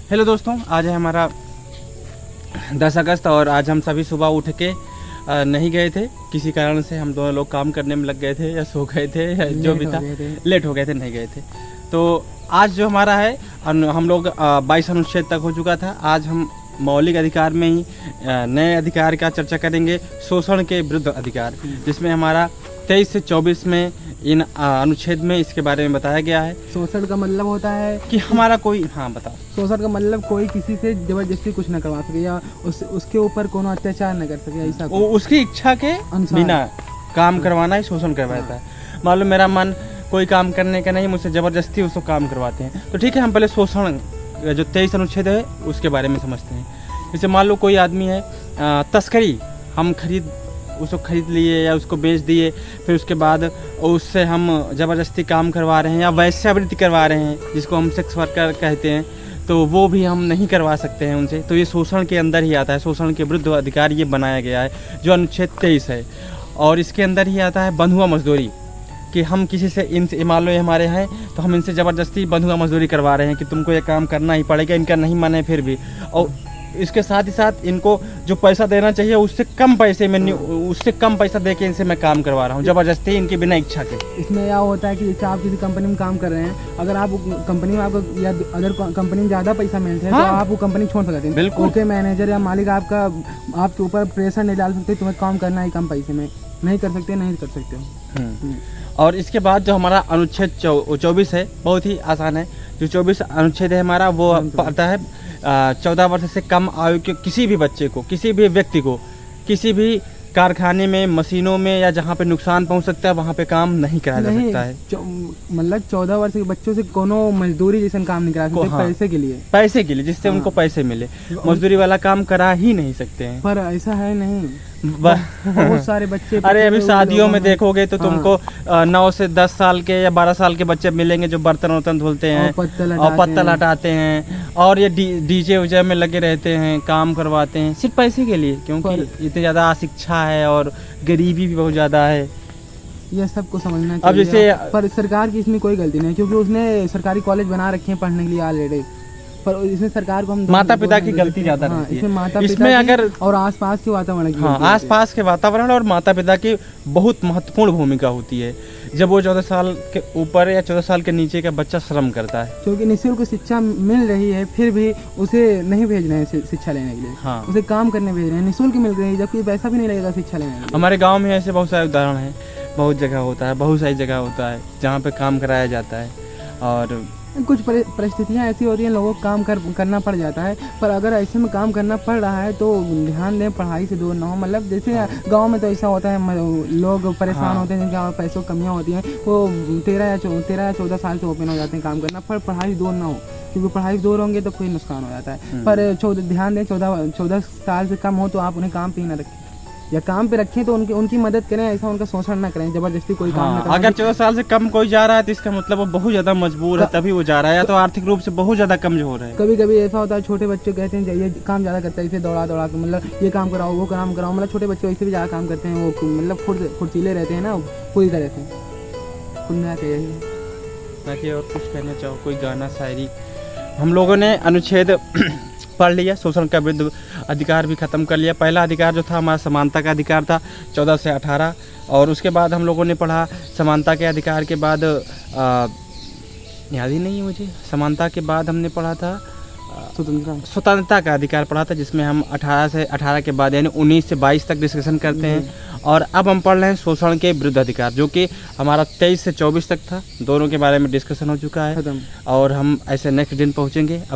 Hello दोस्तों, आज है हमारा 10 अगस्त और आज हम सभी सुबह उठ के नहीं गए थे। किसी कारण से हम दोनों लोग काम करने में लग गए थे या सो गए थे या जो भी था, लेट हो गए थे, नहीं गए थे। तो आज जो हमारा है हम लोग 22 अनुच्छेद तक हो चुका था। आज हम मौलिक अधिकार में ही नए अधिकार का चर्चा करेंगे, शोषण के विरुद्ध अधिकार, जिसमें हमारा 23 से 24 में इन अनुच्छेद में इसके बारे में बताया गया है। शोषण का मतलब होता है कि हमारा कोई, हाँ बताओ। शोषण का मतलब कोई किसी से जबरदस्ती कुछ न करवा सके या उसके ऊपर कोनो अत्याचार न कर सके, ऐसा उसकी इच्छा के बिना काम करवाना ही शोषण करवाता है। मान लो मेरा मन कोई काम करने का नहीं, मुझसे जबरदस्ती उसको काम करवाते हैं, तो ठीक है, हम पहले शोषण जो 23 अनुच्छेद है उसके बारे में समझते हैं। जैसे मान लो कोई आदमी है, तस्करी, हम उसको खरीद लिए या उसको बेच दिए, फिर उसके बाद उससे हम ज़बरदस्ती काम करवा रहे हैं या वैश्यावृत्ति करवा रहे हैं, जिसको हम सेक्स वर्कर कहते हैं, तो वो भी हम नहीं करवा सकते हैं उनसे। तो ये शोषण के अंदर ही आता है, शोषण के विरुद्ध अधिकार ये बनाया गया है जो अनुच्छेद 23 है। और इसके अंदर ही आता है बंधुआ मजदूरी, कि हम किसी से इनसे, मान लो ये हमारे हैं तो हम इनसे ज़बरदस्ती बंधुआ मजदूरी करवा रहे हैं कि तुमको ये काम करना ही पड़ेगा, इनका नहीं माने फिर भी। और इसके साथ ही साथ इनको जो पैसा देना चाहिए उससे कम पैसे में, उससे कम पैसा दे के इनसे मैं काम करवा रहा हूँ ज़बरदस्ती, इनके बिना इच्छा के। इसमें यह होता है कि जैसे आप किसी कंपनी में काम कर रहे हैं, अगर आप कंपनी में आपको या अदर कंपनी में ज़्यादा पैसा मिलता है, हाँ, तो आप वो कंपनी छोड़ सकते हैं। बिल्कुल। ओके, मैनेजर या मालिक आपके ऊपर प्रेशर नहीं डाल सकते, तुम्हें काम करना है कम पैसे में, नहीं कर सकते, नहीं कर सकते हो। और इसके बाद जो हमारा अनुच्छेद 24 है, बहुत ही आसान है। जो 24 अनुच्छेद है हमारा, वो पता है 14 वर्ष से कम आयु के किसी भी बच्चे को, किसी भी व्यक्ति को, किसी भी कारखाने में, मशीनों में या जहाँ पे नुकसान पहुँच सकता है वहाँ पे काम नहीं कराया जा सकता है। मतलब 14 वर्ष के बच्चों से कोनो मजदूरी जैसा काम नहीं करा सकते। हाँ, पैसे के लिए जिससे उनको पैसे मिले, मजदूरी वाला काम करा ही नहीं सकते हैं। पर ऐसा है नहीं, बहुत सारे बच्चे अरे अभी शादियों में देखोगे तो तुमको 9 से 10 साल के या 12 साल के बच्चे मिलेंगे जो बर्तन वर्तन धुलते हैं और पत्तल हटाते हैं, और ये डीजे उजे में लगे रहते हैं, काम करवाते हैं सिर्फ पैसे के लिए, क्योंकि इतनी ज़्यादा अशिक्षा है और गरीबी भी बहुत ज़्यादा है। ये सबको समझना चाहिए। अब जैसे पर सरकार की इसमें कोई गलती नहीं, क्योंकि उसने सरकारी कॉलेज बना रखे हैं पढ़ने के लिए ऑलरेडी, पर इसमें सरकार को हम माता पिता की गलती ज्यादा रहती है। इसमें माता पिता इसमें अगर और आसपास के वातावरण की, हाँ, आसपास के वातावरण और माता पिता की बहुत महत्वपूर्ण भूमिका होती है जब वो 14 साल के ऊपर या 14 साल के नीचे का बच्चा श्रम करता है। क्योंकि निःशुल्क शिक्षा मिल रही है, फिर भी उसे नहीं भेज रहे हैं शिक्षा लेने के लिए। हाँ, उसे काम करने भेज रहे हैं, निःशुल्क मिल रही है, जबकि पैसा भी नहीं लगेगा शिक्षा लेने के लिए। हमारे गाँव में ऐसे बहुत सारे उदाहरण हैं, बहुत जगह होता है, बहुत सारी जगह होता है जहाँ पे काम कराया जाता है। और कुछ परिस्थितियाँ ऐसी होती हैं, लोगों को काम करना पड़ जाता है, पर अगर ऐसे में काम करना पड़ रहा है तो ध्यान दें, पढ़ाई से दूर ना हो। मतलब जैसे गांव में तो ऐसा होता है, लोग परेशान होते हैं जिनके पैसों की कमियाँ होती हैं, वो 13 या 14 साल से ओपन हो जाते हैं काम करना, पर पढ़ाई दूर ना हो, क्योंकि पढ़ाई दूर होंगे तो कोई नुकसान हो जाता है। पर ध्यान दें, 14 साल से कम हो तो आप उन्हें काम पे ही ना रखें, या काम पे रखें तो उनकी मदद करें, ऐसा उनका शोषण ना करें, जबरदस्ती कोई काम ना करें। अगर 14 साल से कम कोई जा रहा है तो इसका मतलब वो बहुत ज्यादा मजबूर है, तभी वो जा रहा है, या तो आर्थिक रूप से बहुत ज्यादा कमजोर है। कभी कभी ऐसा होता है, छोटे बच्चे कहते हैं ये काम ज्यादा करता है, इसे दौड़ा के, मतलब ये काम कराओ, वो काम कराओ, मतलब छोटे बच्चे वैसे भी ज्यादा काम करते हैं, वो मतलब फुर्तीले रहते हैं ना पूरी तरह से। सुनना चाहिए ताकि और कुछ कहना चाहो, कोई गाना शायरी। हम लोगों ने अनुच्छेद पढ़ लिया, शोषण का विरुद्ध अधिकार भी खत्म कर लिया। पहला अधिकार जो था हमारा समानता का अधिकार था 14 से 18, और उसके बाद हम लोगों ने पढ़ा समानता के अधिकार के बाद याद ही नहीं है मुझे, समानता के बाद हमने पढ़ा था स्वतंत्रता का अधिकार पढ़ा था, जिसमें हम 18 के बाद यानी 19 से 22 तक डिस्कशन करते हैं। और अब हम पढ़ रहे हैं शोषण के विरुद्ध अधिकार, जो कि हमारा 23 से 24 तक था, दोनों के बारे में डिस्कशन हो चुका है, और हम ऐसे नेक्स्ट दिन पहुँचेंगे। अभी